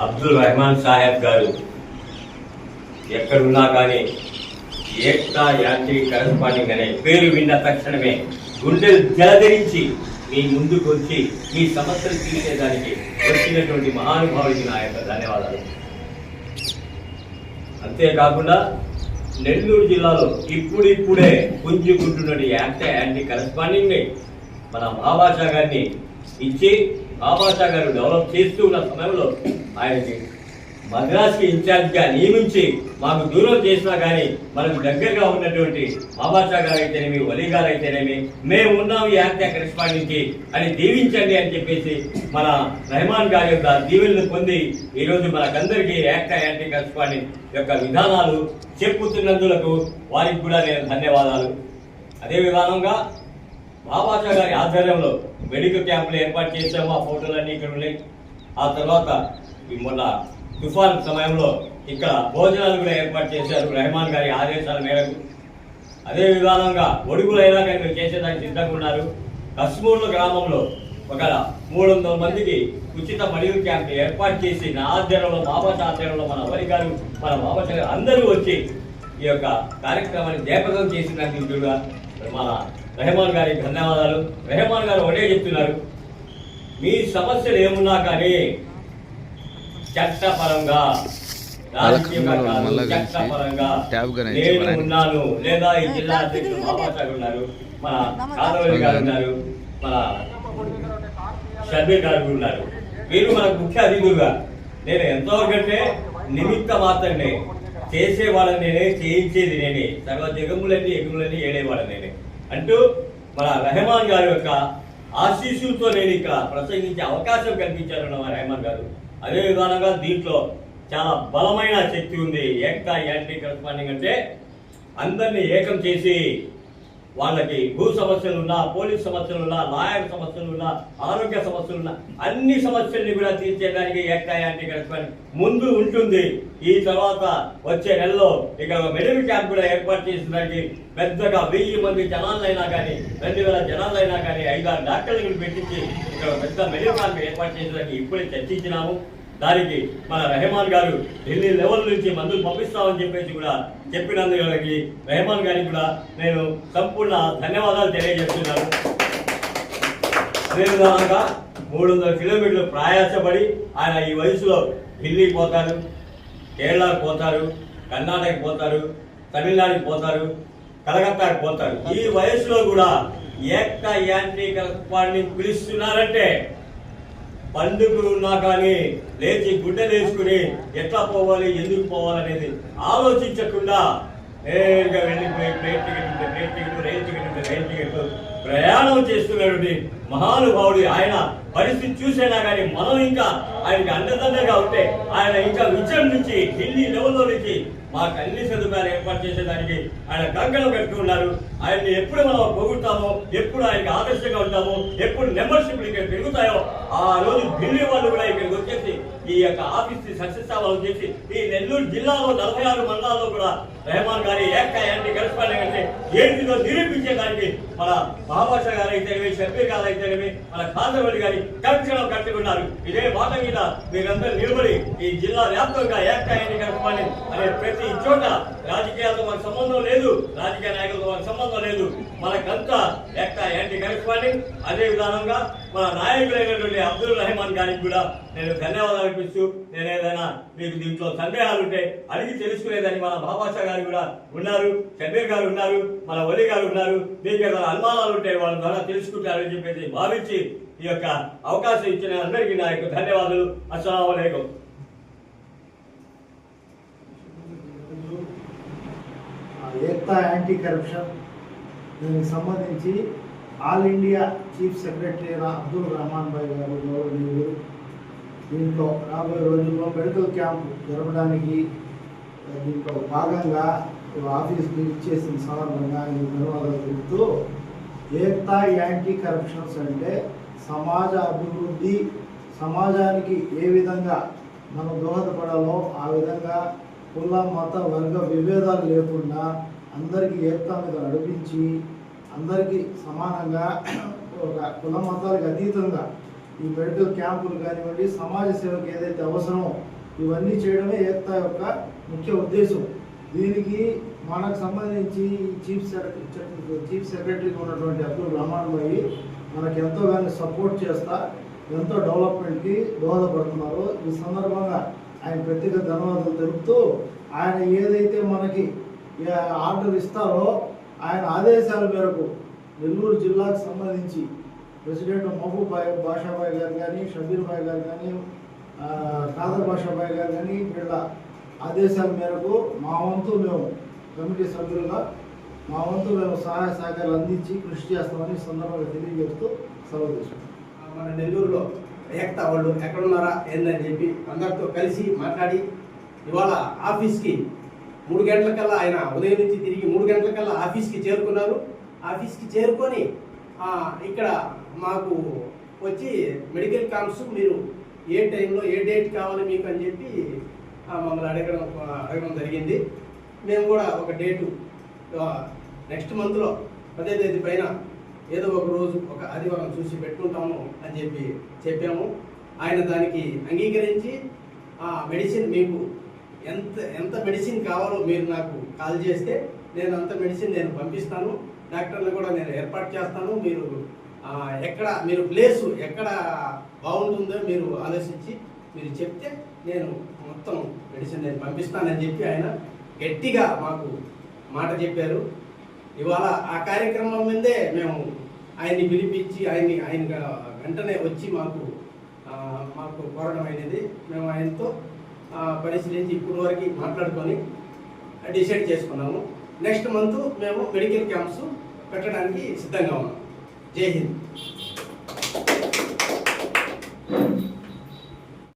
అబ్దుల్ రెహమాన్ సాహెబ్ గారు ఎక్కడున్నా కానీ ఏక్తా యాంటీ కరస్పాండింగ్ అనే పేరు విన్న తక్షణమే గుండెలు జలధరించి మీ ముందుకు వచ్చి మీ సమస్యలు తీర్చేదానికి వచ్చినటువంటి మహానుభావుడికి నా యొక్క ధన్యవాదాలు. అంతేకాకుండా నెల్లూరు జిల్లాలో ఇప్పుడిప్పుడే పుంజుకుంటున్నటువంటి యాంటీ కరస్పాండింగ్ మన మహాభాషా గారిని ఇచ్చి మహాభాషా గారు డెవలప్ చేస్తూ ఉన్న సమయంలో ఆయనకి మద్రాస్కి ఇన్ఛార్జ్గా నియమించి మాకు దూరం చేసినా కానీ మనకు దగ్గరగా ఉన్నటువంటి మహాభాషా గారు అయితేనేమి, వలీ గారు అయితేనేమి, మేము ఉన్నాం ఈ యాంటీ కరస్పాండింగ్కి అని దీవించండి అని చెప్పేసి మన రెహమాన్ గారి యొక్క దీవెనలు పొంది ఈరోజు మనకందరికీ యాంటీ కరస్పాండింగ్ యొక్క విధానాలు చెప్పుతున్నందులకు వారికి కూడా నేను ధన్యవాదాలు. అదే విధానంగా మహాభాషా గారి ఆధ్వర్యంలో మెడికల్ క్యాంపులు ఏర్పాటు చేసాము. ఆ ఫోటోలన్నీ ఇక్కడ ఉన్నాయి. ఆ తర్వాత మొన్న తుఫాన్ సమయంలో ఇక్కడ భోజనాలు కూడా ఏర్పాటు చేశారు రెహమాన్ గారి ఆదేశాల మేరకు. అదే విధానంగా ఒడుగులైనా కానీ మీరు చేసేదానికి సిద్ధంగా ఉన్నారు. కస్మూర్ల గ్రామంలో ఒక 300 మందికి ఉచిత మెడికల్ క్యాంప్ ఏర్పాటు చేసి నా ఆధ్వర్యంలో, మహాభాషా ఆధ్వర్యంలో మన వరి గారు, మన మహాభాషా గారు అందరూ వచ్చి ఈ యొక్క కార్యక్రమాన్ని జయప్రదం చేసినందుకు కూడా మన రెహమాన్ గారికి ధన్యవాదాలు. రెహమాన్ గారు ఒకటే చెప్తున్నారు, మీ సమస్యలు ఏమున్నా కానీ చట్టపరంగా, రాజకీయంగా కాదు, చట్టపరంగా నేను ఉన్నాను. లేదా ఈ జిల్లా అధ్యక్షులు మహాభాషా గారు ఉన్నారు, మన కాదవల్లి గారు ఉన్నారు, మన షబీర్ గారు ఉన్నారు. మీరు మనకు ముఖ్య అతిథులుగా, నేను ఎంతవరకంటే నిమిత్త మాత్రమే, చేసేవాళ్ళని నేనే, చేయించేది నేనే, సర్వ ఎగుములన్నీ ఏడేవాళ్ళని నేనే అంటూ మన రెహమాన్ గారి యొక్క ఆశీస్సులతో నేను ఇక్కడ ప్రసంగించే అవకాశం కల్పించారు మన రెహమాన్ గారు. అదే విధానంగా దీంట్లో చాలా బలమైన శక్తి ఉంది. ఏక్తా యాంటీ కరస్పాండింగ్ అంటే అందరినీ ఏకం చేసి వాళ్ళకి భూ సమస్యలున్నా, పోలీస్ సమస్యలున్నా, లాయర్ సమస్యలున్నా, ఆరోగ్య సమస్యలున్నా అన్ని సమస్యల్ని కూడా తీర్చేదానికి ఏక్తా యాంటీ కరస్పాండింగ్ ముందు ఉంటుంది. ఈ తర్వాత వచ్చే నెలలో ఇక్కడ మెడికల్ క్యాంప్ కూడా ఏర్పాటు చేసేదానికి పెద్దగా 1000 మంది జనాలైనా కానీ, 2000 జనాలైనా కానీ 5-6 డాక్టర్లు పెట్టించి ఇక్కడ పెద్ద మెడికల్ క్యాంప్ ఏర్పాటు చేసేదానికి ఇప్పుడే చర్చించినాము. దానికి మన రెహమాన్ గారు ఢిల్లీ లెవెల్ నుంచి మందులు పంపిస్తామని చెప్పేసి కూడా చెప్పినందుకు రెహమాన్ గారికి కూడా నేను సంపూర్ణ ధన్యవాదాలు తెలియజేస్తున్నాను. అదేవిధంగా 300 కిలోమీటర్లు ప్రయాసపడి ఆయన ఈ వయసులో ఢిల్లీ పోతారు, కేరళకు పోతారు, కర్ణాటకకి పోతారు, తమిళనాడుకి పోతారు, కలకత్తాకి పోతారు. ఈ వయసులో కూడా ఏక్తా యాంటీ కరస్పాండింగ్ పిలుస్తున్నారంటే పండుగలు ఉన్నా కానీ లేచి గుడ్డలు వేసుకుని ఎట్లా పోవాలి, ఎందుకు పోవాలనేది ఆలోచించకుండా నేరుగా వెళ్ళిపోయి ప్లేన్ టికెట్, రైలు టికెట్ ప్రయాణం చేస్తున్నటువంటి మహానుభావుడు. ఆయన పరిస్థితి చూసైనా కానీ మనం ఇంకా ఆయనకి అండదండగా ఉంటే ఆయన ఇంకా విజయం నుంచి ఢిల్లీ లెవెల్లో నుంచి మాకు అన్ని సదుపాయాలు ఏర్పాటు చేసేదానికి ఆయన కంకణం కట్టుకున్నారు. ఆయన్ని ఎప్పుడు మనం పొగుడతామో, ఎప్పుడు ఆయనకి ఆదర్శంగా ఉంటామో, ఎప్పుడు మెంబర్షిప్లు ఇక్కడ పెరుగుతాయో ఆ రోజు ఢిల్లీ వాళ్ళు కూడా ఇక్కడికి వచ్చేసి ఈ యొక్క ఆఫీస్ సక్సెస్ అవ్వాలని చెప్పి ఈ నెల్లూరు జిల్లాలో 46 మండలాల్లో కూడా రెహమాన్ గారి ఏక్తా యాంటీ కరస్పాండింగ్ అంటే ఏంటిదో నిరూపించేదానికి మన మహాభాషా గారు అయితేనేమి, షబీర్ గారు అయితేనేమి, మన కాదవల్లి గారి కంకణం కట్టుకున్నారు. ఇదే మాట మీద మీరందరూ నిలబడి ఈ జిల్లా వ్యాప్తంగా ఏక్తా యాంటీ కరస్పాండింగ్ అనే ప్రతి చోట రాజకీయాలతో మనకు సంబంధం లేదు, రాజకీయ నాయకులతో మనకు సంబంధం లేదు, మనకంతా ఏక్తా యాంటీ కరస్పాండింగ్. అదే విధానంగా మన నాయకులైనటువంటి అబ్దుల్ రెహమాన్ గారికి కూడా నేను ధన్యవాదాలు అర్పిస్తూ, నేను ఏదైనా మీకు దీంట్లో సందేహాలు ఉంటే అడిగి తెలుసుకునేదని మన మహాభాషా గారు కూడా ఉన్నారు, షబీర్ గారు ఉన్నారు, మన వలి గారు ఉన్నారు. మీకు ఏదైనా అనుమానాలు ఉంటే వాళ్ళ ద్వారా తెలుసుకుంటారని చెప్పేసి భావించి ఈ యొక్క అవకాశం ఇచ్చిన అందరికీ నా యొక్క ధన్యవాదాలు. అస్సలాము అలైకుం. ఏక్తా యాంటీ కరప్షన్ దీనికి సంబంధించి all India chief secretary Abdul Rehman భాయ్ గారు గౌరవనీయులు దీంట్లో రాబోయే రోజుల్లో మెడికల్ క్యాంప్ జరపడానికి దీంట్లో భాగంగా ఆఫీస్కి ఇచ్చేసిన సందర్భంగా ధన్యవాదాలు తెలుపుతూ, ఏక్తా యాంటీ కరప్షన్స్ అంటే సమాజ అభివృద్ధి, సమాజానికి ఏ విధంగా మనం దోహదపడాలో ఆ విధంగా కుల మత వర్గ విభేదాలు లేకుండా అందరికీ ఏక్తా మీద నడిపించి అందరికీ సమానంగా ఒక కుల మతాలకు అతీతంగా ఈ మెడికల్ క్యాంపులు కానివ్వండి, సమాజ సేవకు ఏదైతే అవసరమో ఇవన్నీ చేయడమే ఏక్తా యొక్క ముఖ్య ఉద్దేశం. దీనికి మనకు సంబంధించి చీఫ్ సెక్రటరీగా ఉన్నటువంటి అబ్దుల్ రహమాన్ భాయ్ మనకు ఎంతోగానో సపోర్ట్ చేస్తా ఎంతో డెవలప్మెంట్కి దోహదపడుతున్నారు. ఈ సందర్భంగా ఆయన ప్రత్యేక ధన్యవాదాలు తెలుపుతూ ఆయన ఏదైతే మనకి ఆర్డర్ ఇస్తారో ఆయన ఆదేశాల మేరకు నెల్లూరు జిల్లాకు సంబంధించి ప్రెసిడెంట్ మహబూబ్ బాషాబాయ్ గారు కానీ, షబీర్ బాయ్ గారు కానీ, కాదర్ బాషాబాయ్ గారు కానీ వీళ్ళ ఆదేశాల మేరకు మా వంతు మేము కమిటీ సభ్యులుగా మా వంతు మేము సహాయ సహకారాలు అందించి కృషి చేస్తామని సందర్భంగా తెలియజేస్తూ సెలవు తీసుకుంటాం. మన నెల్లూరులో ఏక్తా వాళ్ళు ఎక్కడున్నారా ఏందని చెప్పి అందరితో కలిసి మాట్లాడి ఇవాళ ఆఫీస్కి 3 గంటలకల్లా ఆయన ఉదయం నుంచి తిరిగి 3 గంటలకల్లా ఆఫీస్కి చేరుకున్నారు. ఆఫీస్కి చేరుకొని ఇక్కడ మాకు వచ్చి మెడికల్ క్యాంప్స్ మీరు ఏ టైంలో ఏ డేట్ కావాలి మీకు అని చెప్పి మమ్మల్ని అడగడం జరిగింది. మేము కూడా ఒక డేటు నెక్స్ట్ మంత్లో 10వ తేదీ పైన ఏదో ఒక రోజు ఒక ఆదివారం చూసి పెట్టుకుంటాము అని చెప్పి చెప్పాము. ఆయన దానికి అంగీకరించి మెడిసిన్ మీకు ఎంత మెడిసిన్ కావాలో మీరు నాకు కాల్ చేస్తే నేను అంత మెడిసిన్ నేను పంపిస్తాను. డాక్టర్లు కూడా నేను ఏర్పాటు చేస్తాను. మీరు ఎక్కడ మీరు ప్లేసు ఎక్కడ బాగుంటుందో మీరు ఆలోచించి మీరు చెప్తే నేను మొత్తం మెడిసిన్ నేను పంపిస్తానని చెప్పి ఆయన గట్టిగా మాకు మాట చెప్పారు. ఇవాళ ఆ కార్యక్రమం మీదే మేము ఆయన్ని పిలిపించి ఆయన వెంటనే వచ్చి మాకు కోరడం అయినది. మేము ఆయనతో పరిశీలించి ఇప్పుడు వరకు మాట్లాడుకొని డిసైడ్ చేసుకున్నాము. నెక్స్ట్ మంత్ మేము మెడికల్ క్యాంప్స్ పెట్టడానికి సిద్ధంగా ఉన్నాం. జై హింద్.